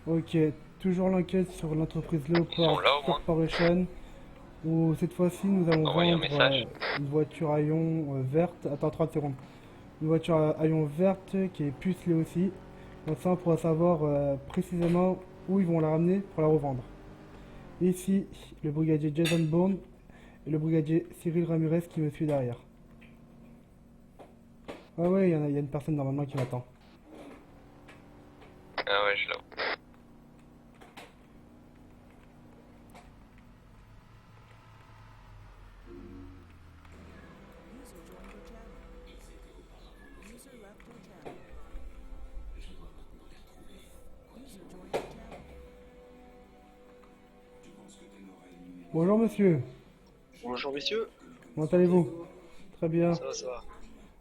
Ok, toujours l'enquête sur l'entreprise Ils sont Leopard là au moins. Corporation, où cette fois-ci nous allons Envoyer un vendre message. une voiture à ion verte. Attends 30 secondes. Une voiture à ion verte qui est pucelée aussi. Comme ça on pourra savoir précisément où ils vont la ramener pour la revendre. Ici, le brigadier Jason Bourne et le brigadier Cyril Ramirez qui me suit derrière. Ah ouais, il y a une personne normalement qui m'attend. Ah ouais, je l'ai. Bonjour monsieur, Bonjour messieurs, comment comment allez-vous? allez-vous? Très bien. Ça va, ça va.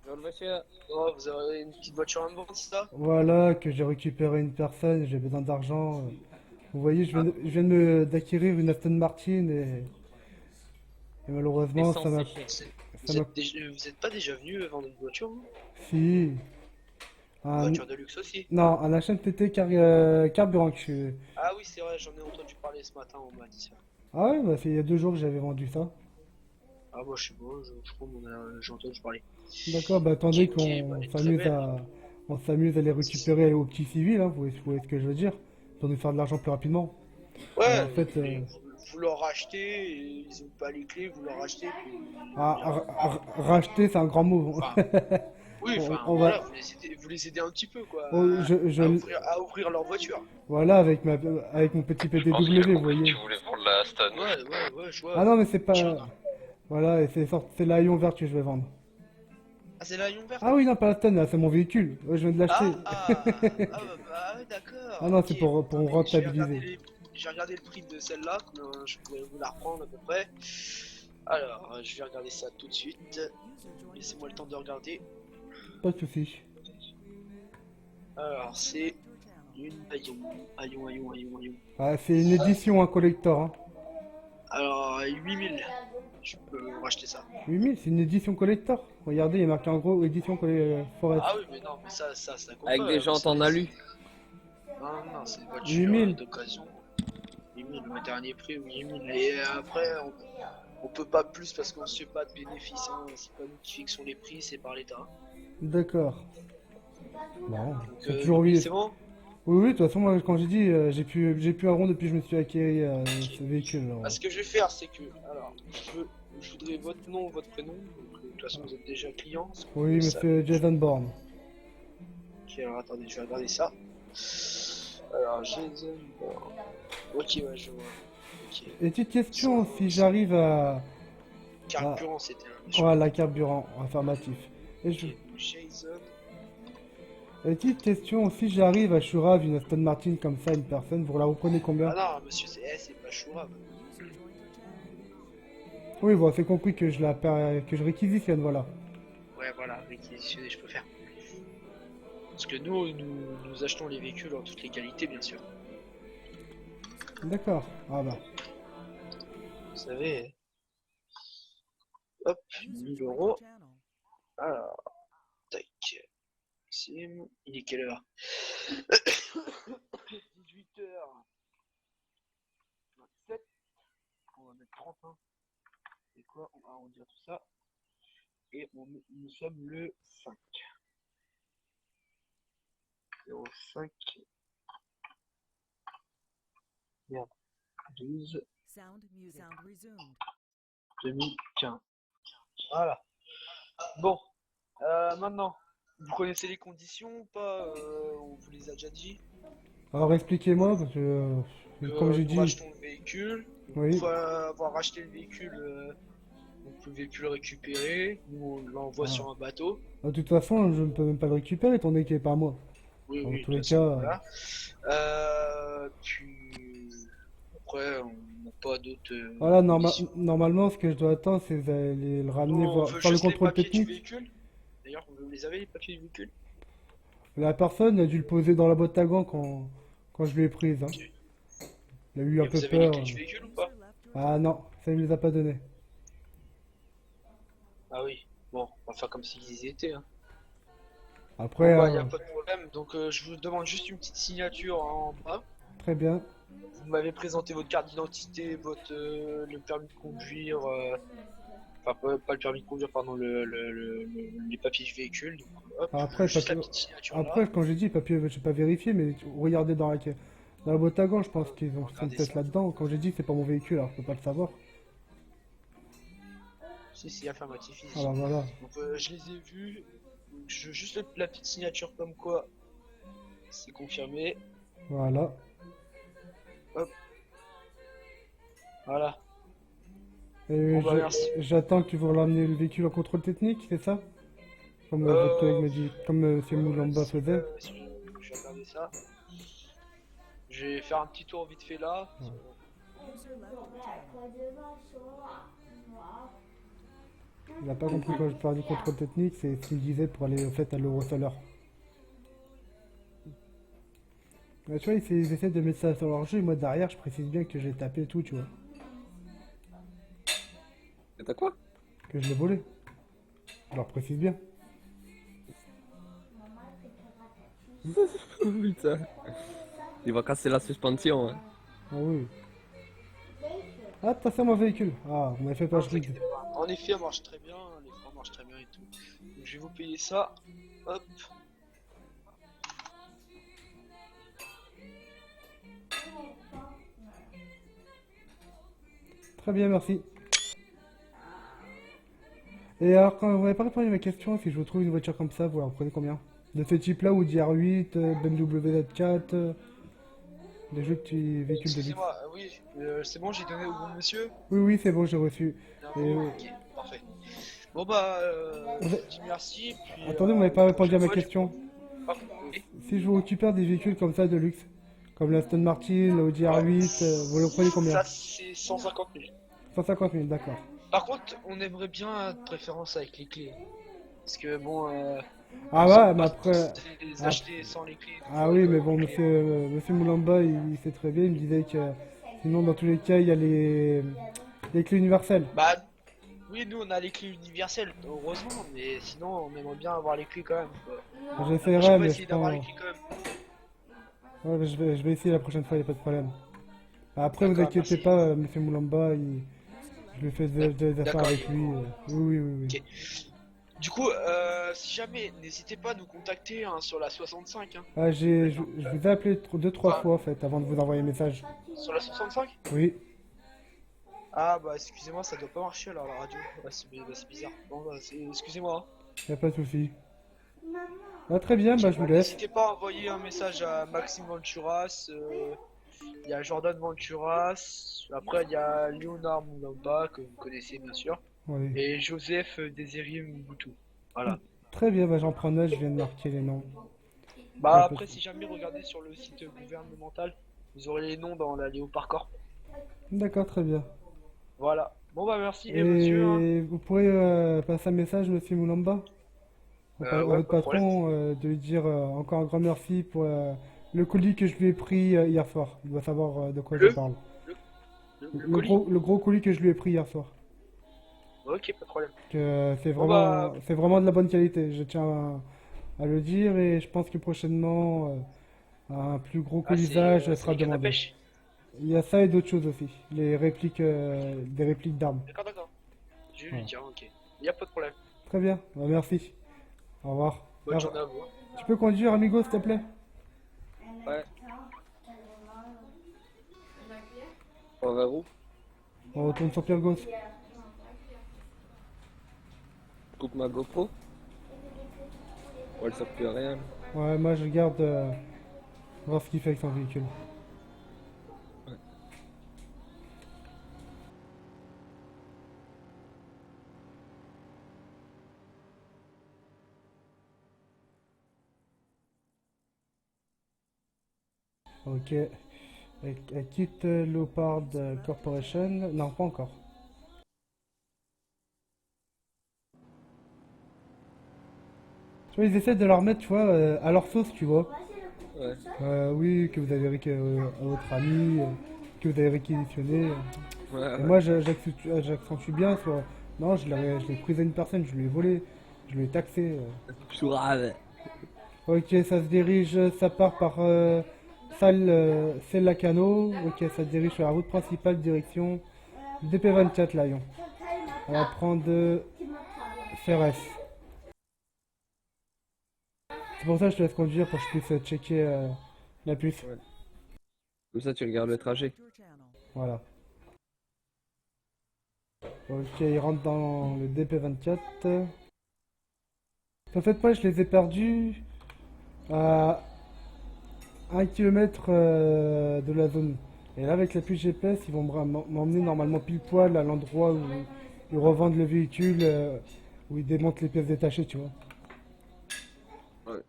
Bonjour monsieur. Oh, vous avez une petite voiture à me vendre, c'est ça? Voilà, que j'ai récupéré une personne, j'ai besoin d'argent. Vous voyez, Ah, d'acquérir une Aston Martin et malheureusement, ça m'a, vous êtes pas déjà venu vendre une voiture, vous? si, Une un, voiture de luxe aussi? non, un HMTT carburant que je suis. Ah oui, c'est vrai, j'en ai entendu parler ce matin, on m'a dit ça. Ah ouais, bah c'est il y a 2 jours que j'avais vendu ça. Ah moi je sais pas, je crois j'ai entendu parler. D'accord, bah Ok, attendez ok, bah, elle est très belle. on s'amuse à les récupérer au petit civil, hein, vous voyez ce que je veux dire, pour nous faire de l'argent plus rapidement. En Ouais, fait, mais vous leur rachetez, et ils ont pas les clés, vous leur rachetez, puis ils repartent. racheter, c'est un grand mot. Enfin, oui, enfin On va, voilà, vous les aidez un petit peu, quoi, je, à ouvrir leur voiture. voilà, avec mon petit Je pense qu'il a PPW, vous compris que voyez. tu voulais vendre la Aston. Ouais, ouais, ouais, je Ah vois. non, mais c'est Ok, pas, voilà, et c'est la Lion vert que je vais vendre. ah, c'est la Lion verte? Ah oui, non, pas la tonne, là, c'est mon véhicule. Ouais, je viens de l'acheter. Ouais, d'accord, Ah non, ok. c'est pour Attendez, rentabiliser. j'ai regardé le prix de celle-là, combien je pourrais vous la reprendre à peu près. Alors, je vais regarder ça tout de suite. Laissez-moi le temps de regarder. Pas de soucis. Alors, c'est une Aion. Ah, c'est une édition, un collector. Hein. Alors, 8000, je peux racheter ça. 8000, c'est une édition collector. Regardez, il y a marqué en gros édition Forest. Ah oui, mais non, mais ça compte Avec des pas. jantes en alu. Non, non, c'est une voiture 8000. d'occasion. 8000, le dernier prix, 8000. Et après, on peut pas plus parce qu'on ne fait pas de bénéfices. Hein. C'est pas nous qui fixons les prix, c'est par l'État. D'accord. Bon, Donc c'est toujours 8000, oui. c'est bon? Oui, oui, de toute façon, moi, quand j'ai dit, j'ai plus un rond depuis que je me suis acquis Ok. ce véhicule. Alors. Ah, ce que je vais faire, c'est que, alors, je voudrais votre nom, votre prénom. Donc, de toute façon, vous êtes déjà client, ce qu'on Oui, veut ça. monsieur Jason Bourne. Ok, alors attendez, je vais regarder ça. Alors, Jason. Ok, ouais, je vois. Ok. Et petite question, Son, si son j'arrive à, carburant, c'était un monsieur. voilà, carburant affirmatif. Et Ok, je, donc Jason. et petite question, si j'arrive à Shurav une Aston Martin comme ça, une personne, vous la reprenez combien? Ah non, monsieur, c'est pas Chourab. Oui, bon, c'est compris que que je réquisitionne, voilà. Ouais, voilà, réquisitionner, je peux faire. Parce que nous achetons les véhicules en toutes les qualités, bien sûr. D'accord. Ah bah. Vous savez, hop, 1000 euros. Alors, tac. Sim. Il est quelle heure? 18h27. On va mettre 30, hein. C'est quoi? On va arrondir tout ça. Et nous sommes le 5. 05. Merde. 12. 2015. Voilà. Bon. Maintenant. Vous connaissez les conditions ou pas? On vous les a déjà dit. Alors expliquez-moi, parce que, comme j'ai Nous dit, rachetons le véhicule. Une oui. fois avoir racheté le véhicule, on peut le véhicule le récupérer. Nous, on l'envoie Ah. sur un bateau. De toute façon, je ne peux même pas le récupérer, étant donné qu'il n'est pas à moi. Oui, Dans oui, de tous toute les façon, cas, voilà. Puis après, on n'a pas d'autres voilà, conditions. normalement, ce que je dois attendre, c'est d'aller le Nous, ramener, on veut faire le juste les contrôle papiers du technique. véhicule. D'ailleurs, vous les avez, les papiers du véhicule? La personne a dû le poser dans la boîte à gants quand je l'ai prise. Hein. Ok. Il a eu un Et peu vous avez les peur. clés du véhicule ou pas? Ah non, ça ne les a pas donné. Ah oui. Bon, on va faire comme s'ils y étaient. Hein. Bon, Après, bah, il n'y a pas de problème. Donc, je vous demande juste une petite signature en bas. Très bien. Vous m'avez présenté votre carte d'identité, le permis de conduire, enfin pas le permis de conduire, pardon, les papiers du véhicule. Donc, hop, Après, juste la papier... petite signature là. Après, quand j'ai dit papier, j'ai pas vérifié, mais regardez dans la boîte à gauche, je pense qu'ils ont fait une Regardez tête ça. là-dedans. Quand j'ai dit c'est pas mon véhicule, alors je peux pas le savoir. Si, affirmatif ici. Alors voilà. Donc je les ai vus. Donc, je veux juste la petite signature comme quoi c'est confirmé. Voilà. Voilà. Et Bon bah merci. j'attends que vous ramenez le véhicule en contrôle technique, c'est ça? Comme votre collègue Euh, m'a dit, comme c'est Moulamba faisait. je vais regarder ça. Je vais faire un petit tour vite fait là. Il n'a pas compris quand je parlais du contrôle technique, c'est ce qu'il me disait pour aller au fait à l'Eurosolar. Tu vois, ils essaient de mettre ça sur leur jeu, et moi derrière, je précise bien que j'ai tapé et tout, tu vois. Et t'as quoi? Que je l'ai volé. Je leur précise bien. Putain. Il va casser la suspension. Hein. Ah oui. Ah, t'as ça mon véhicule. Ah, vous m'avez fait pas Non, je vous inquiétez pas. En effet, elle marche très bien, les freins marchent très bien et tout. Donc je vais vous payer ça. Hop. Très bien, merci. Et alors, quand vous m'avez pas répondu à ma question, si je vous trouve une voiture comme ça, vous en prenez combien? De ce type-là, Audi R8, BMW Z4, des jeux véhicules de luxe. Excusez-moi, oui, c'est bon, j'ai donné au bon monsieur. Oui, oui, c'est bon, j'ai reçu. Et, Ok, parfait. Bon bah, je Vous vous dis merci. Puis, attendez, vous m'avez pas la répondu à prochaine ma fois, question. Ah, oui. Si je vous récupère des véhicules comme ça de luxe, comme l'Aston Martin, l'Audi R8, vous le prenez combien? Ça c'est 150 000. 150 000, d'accord. Par contre, on aimerait bien de préférence avec les clés. Parce que bon, Ah on ouais, sent mais pas après... les ah, acheter sans les clés. ah oui, mais bon, monsieur Moulamba, il sait très bien, il me disait que sinon, dans tous les cas, il y a les clés universelles. Bah, oui, nous on a les clés universelles, heureusement, mais sinon on aimerait bien avoir les clés quand même. Quoi. La prochaine J'essaierai, fois, mais je essayer d'avoir les pense... clés quand même. Ouais, mais je vais essayer la prochaine fois, il n'y a pas de problème. Après, vous D'accord, inquiétez merci. pas, monsieur Moulamba, je lui fais des affaires D'accord. avec lui. Oui, oui, oui, oui. Ok. Du coup, si jamais, n'hésitez pas à nous contacter hein, sur la 65. Hein. Ah, je vous ai appelé deux, trois Enfin, fois, en fait, avant de vous envoyer un message. sur la 65? Oui. Ah bah excusez-moi, ça doit pas marcher alors la radio. C'est bizarre. Bon bah excusez-moi. Y a pas de souci. Ah, très bien, bah, je vous laisse. N'hésitez pas à envoyer un message à Maxime Venturas. Il y a Jordan Venturas. Après il y a Léonard Moulamba que vous connaissez bien sûr. Oui. Et Joseph Désiré Mboutou. Voilà. Très bien, bah, j'en prends note, je viens de marquer les noms. Bah Y a pas après de- si jamais regardez sur le site gouvernemental, vous aurez les noms dans la Léopard Corp. D'accord, très bien. Voilà. Bon bah merci et monsieur. Hein. Et vous pourrez passer un message, monsieur Moulamba, à Ouais, votre pas de problème. patron, de lui dire encore un grand merci pour le colis que je lui ai pris hier soir. Il doit savoir de quoi je Le, parle. le colis. Le gros colis que je lui ai pris hier soir. Ok, pas de problème. Que Bon bah, c'est vraiment de la bonne qualité. Je tiens à le dire et je pense que prochainement, un plus gros colisage c'est sera les cannes à demandé. pêche. Il y a ça et d'autres choses aussi. Les répliques, des répliques d'armes. D'accord, d'accord. Je vais Voilà. lui dire, ok. Y a pas de problème. Très bien, bah, merci. Au revoir. Bonne Alors, journée à vous. tu peux conduire, amigo, s'il te plaît? Ouais. On va où? On retourne sur Pierre Gauss. Je coupe ma GoPro? Ouais, elle sert plus à rien. Ouais, moi je garde voir ce qu'il fait avec son véhicule. Ouais. Ok. Elle quitte Leopard Corporation. Non, pas encore. Tu vois, ils essaient de la remettre, tu vois, à leur sauce, tu vois. Ouais. Oui, que vous avez à votre ami, que vous avez réquisitionné. Ouais, Et ouais. moi, j'accentue bien sur. Non, je l'ai prise à une personne, je lui ai volé, je lui ai taxé. Plus grave. Ok, ça se dirige, ça part par salle, c'est Lacano. Ok, ça dirige sur la route principale, direction DP24 Lyon. On va prendre Ferres. C'est pour ça que je te laisse conduire pour que je puisse checker la puce. Ouais. Comme ça, tu regardes le trajet. Voilà. Ok, il rentre dans le DP24. En fait, moi, je les ai perdus à 1 km de la zone. Et là, avec la puce GPS, ils vont m'emmener normalement pile poil à l'endroit où ils revendent le véhicule, où ils démontent les pièces détachées, tu vois. Ouais.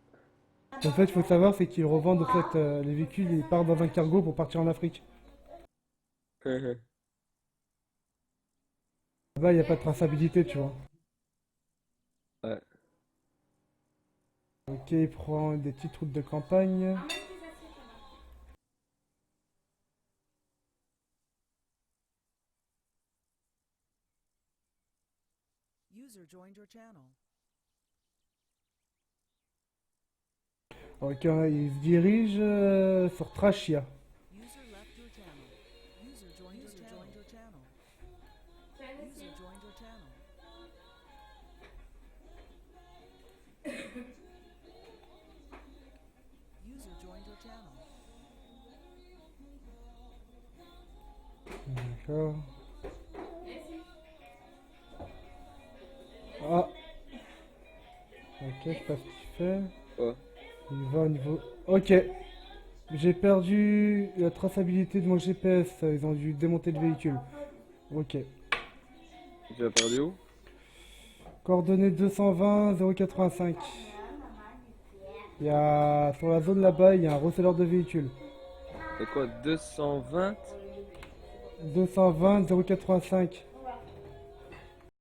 En fait, il faut savoir, c'est qu'ils revendent en fait, les véhicules, ils partent dans un cargo pour partir en Afrique. Là-bas, il n'y a pas de traçabilité, tu vois. Ouais. Ok, il prend des petites routes de campagne. User joined your channel. Ok, il se dirige sur Trachia. User left your channel. User joined your channel. User joined your channel. User joined your channel. D'accord. Ah. Ok, je sais pas ce qu'il fait. Ouais. Il va au niveau... Ok. J'ai perdu la traçabilité de mon GPS. Ils ont dû démonter le véhicule. Ok. Tu as perdu où? Coordonnées 220 085. Il y a... Sur la zone là-bas, il y a un receleur de véhicules. C'est quoi, 220? 220 085.